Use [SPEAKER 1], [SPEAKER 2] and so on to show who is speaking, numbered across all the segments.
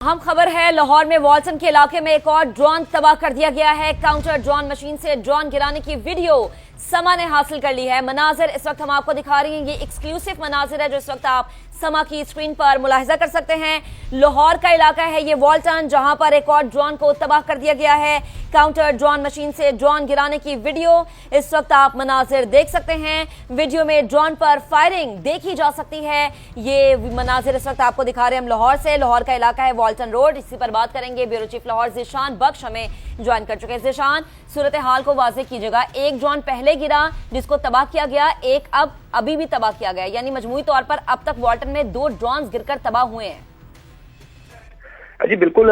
[SPEAKER 1] अहम खबर है, लाहौर में वाल्टन के इलाके में एक और ड्रोन तबाह कर दिया गया है। काउंटर ड्रोन मशीन से ड्रोन गिराने की वीडियो समा ने हासिल कर ली है। मनाजिर इस वक्त हम आपको दिखा रही हैं, ये एक्सक्लूसिव मनाजिर है जो इस वक्त आप समा की स्क्रीन पर मुलाहिजा कर सकते हैं। लाहौर का इलाका है ये वाल्टन, जहां पर एक और ड्रोन को तबाह कर दिया गया है। काउंटर ड्रोन मशीन से ड्रोन गिराने की वीडियो इस वक्त आप मनाजिर देख सकते हैं। वीडियो में ड्रोन पर फायरिंग देखी जा सकती है। ये मनाजिर इस वक्त आपको दिखा रहे हैं हम लाहौर से। लाहौर का इलाका है वाल्टन रोड। इसी पर बात करेंगे, ब्यूरो चीफ लाहौर ज़ीशान बख्श हमें ज्वाइन कर चुके हैं। ज़ीशान, सूरत हाल को वाज़ेह कीजिएगा। एक ड्रोन पहले गिरा जिसको तबाह किया गया, एक अभी भी तबाह किया गया, यानी मजमूई तौर पर अब तक वाल्टन में 2 ड्रोन गिरकर तबाह हुए हैं।
[SPEAKER 2] जी बिल्कुल,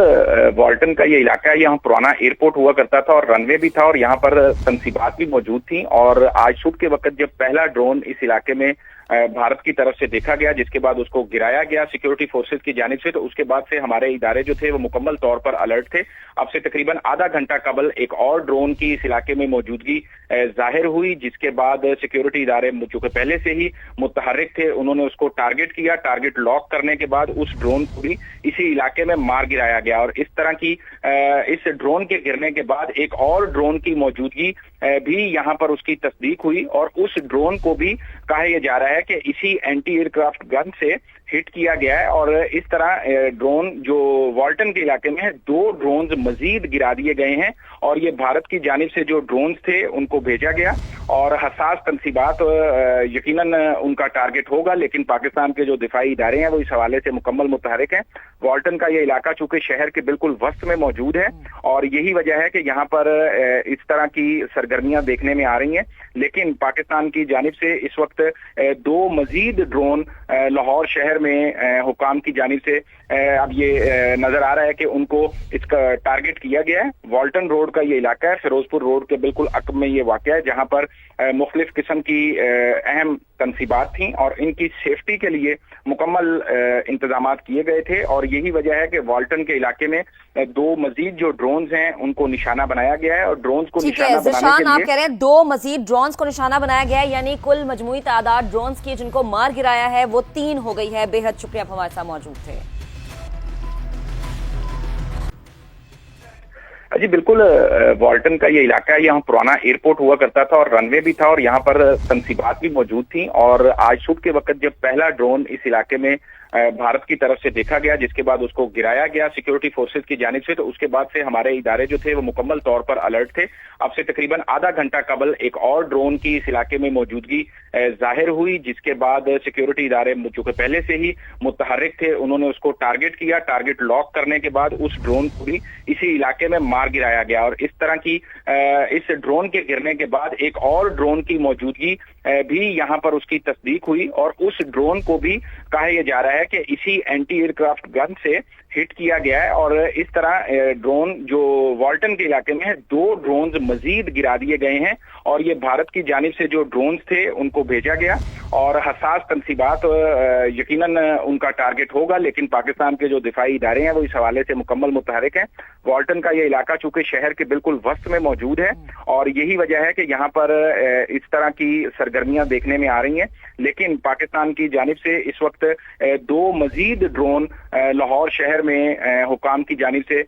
[SPEAKER 2] वाल्टन का ये इलाका है, यहाँ पुराना एयरपोर्ट हुआ करता था और रनवे भी था और यहाँ पर तनसीबात भी मौजूद थी। और आज सुबह के वक्त जब पहला ड्रोन इस इलाके में भारत की तरफ से देखा गया, जिसके बाद उसको गिराया गया सिक्योरिटी फोर्सेस की जानिब से, तो उसके बाद से हमारे इदारे जो थे वो मुकम्मल तौर पर अलर्ट थे। अब से तकरीबन आधा घंटा कबल एक और ड्रोन की इस इलाके में मौजूदगी जाहिर हुई, जिसके बाद सिक्योरिटी इदारे जो कि पहले से ही मुतहर्रिक थे, उन्होंने उसको टारगेट किया। टारगेट लॉक करने के बाद उस ड्रोन को भी इसी इलाके में मार गिराया गया। और इस तरह की इस ड्रोन के गिरने के बाद एक और ड्रोन की मौजूदगी भी यहाँ पर उसकी तस्दीक हुई और उस ड्रोन को भी कहा यह जा रहा है कि इसी एंटी एयरक्राफ्ट गन से हिट किया गया है। और इस तरह ड्रोन जो वाल्टन के इलाके में है, 2 ड्रोन मजीद गिरा दिए गए हैं और ये भारत की जानिब से जो ड्रोन्स थे उनको भेजा गया। और हसास तनसीबात यकीनन उनका टारगेट होगा, लेकिन पाकिस्तान के जो दिफाई इदारे हैं वो इस हवाले से मुकम्मल मुतहरिक हैं। वाल्टन का ये इलाका चूंकि शहर के बिल्कुल वस्त में मौजूद है और यही वजह है कि यहाँ पर इस तरह की सरगर्मियां देखने में आ रही हैं। लेकिन पाकिस्तान की जानिब से इस वक्त 2 मजीद ड्रोन लाहौर शहर में हुकाम की जानिब से अब ये नजर आ रहा है कि उनको इसका टारगेट किया गया है। वाल्टन रोड का ये इलाका है, फिरोजपुर रोड के बिल्कुल अकब में ये वाक़या है, जहां पर मुख्तलिफ किस्म की अहम तनसीबात थी और इनकी सेफ्टी के लिए मुकम्मल इंतजामात किए गए थे। और यही वजह है कि वाल्टन के इलाके में 2 मजीद जो ड्रोन्स हैं उनको निशाना बनाया गया है। और ड्रोन्स को निशाना बनाने के लिए
[SPEAKER 1] आप कह रहे हैं 2 मजीद ड्रोन्स को निशाना बनाया गया है, यानी कुल मजमूई तादाद ड्रोन्स की जिनको मार गिराया है वो 3 हो गई है। बेहद शुक्रिया, आप हमारे साथ मौजूद थे।
[SPEAKER 2] जी बिल्कुल, वाल्टन का ये इलाका है, यहाँ पुराना एयरपोर्ट हुआ करता था और रनवे भी था और यहाँ पर तनसीबात भी मौजूद थी। और आज सुबह के वक्त जब पहला ड्रोन इस इलाके में भारत की तरफ से देखा गया, जिसके बाद उसको गिराया गया सिक्योरिटी फोर्सेस की जानिब से, तो उसके बाद से हमारे इदारे जो थे वो मुकम्मल तौर पर अलर्ट थे। अब से तकरीबन आधा घंटा कबल एक और ड्रोन की इस इलाके में मौजूदगी जाहिर हुई, जिसके बाद सिक्योरिटी इदारे जो कि पहले से ही मुतहर्रिक थे, उन्होंने उसको टारगेट किया। टारगेट लॉक करने के बाद उस ड्रोन को भी इसी इलाके में मार गिराया गया। और इस तरह की इस ड्रोन के गिरने के बाद एक और ड्रोन की मौजूदगी भी यहाँ पर उसकी तस्दीक हुई और उस ड्रोन को भी कहा यह जा रहा है कि इसी एंटी एयरक्राफ्ट गन से हिट किया गया है। और इस तरह ड्रोन जो वाल्टन के इलाके में है, 2 ड्रोन मजीद गिरा दिए गए हैं और ये भारत की जानिब से जो ड्रोन्स थे उनको भेजा गया। और हसास तनसीबात यकीनन उनका टारगेट होगा, लेकिन पाकिस्तान के जो दिफाई इदारे हैं वो इस हवाले से मुकम्मल मुतहरिक हैं। वाल्टन का ये इलाका चूंकि शहर के बिल्कुल वस्त में मौजूद है और यही वजह है कि यहाँ पर इस तरह की सरगर्मियां देखने में आ रही हैं। लेकिन पाकिस्तान की जानिब से इस वक्त 2 मजीद ड्रोन लाहौर शहर में हुकाम की जानिब से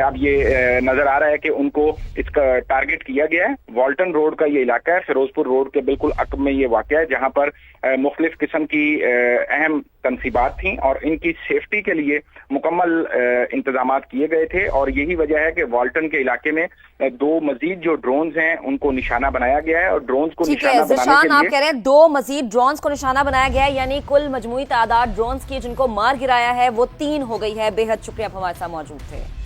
[SPEAKER 2] अब ये नजर आ रहा है कि उनको इसका टारगेट किया गया है। वाल्टन रोड का ये इलाका है, फिरोजपुर रोड के बिल्कुल अकब में ये वाक़या है, जहां पर मुख्तलिफ किस्म की अहम तनसीबात थी और इनकी सेफ्टी के लिए मुकम्मल इंतजामात किए गए थे। और यही वजह है कि वाल्टन के इलाके में 2 मजीद जो ड्रोन्स हैं उनको निशाना बनाया गया है। और ड्रोन्स को निशाना बनाने के लिए
[SPEAKER 1] आप कह रहे हैं 2 मजीद ड्रोन्स को निशाना बनाया गया है, यानी कुल मजमूई तादाद ड्रोन्स की जिनको मार गिराया है वो 3 हो गई है। बेहद शुक्रिया, आप हमारे साथ मौजूद थे।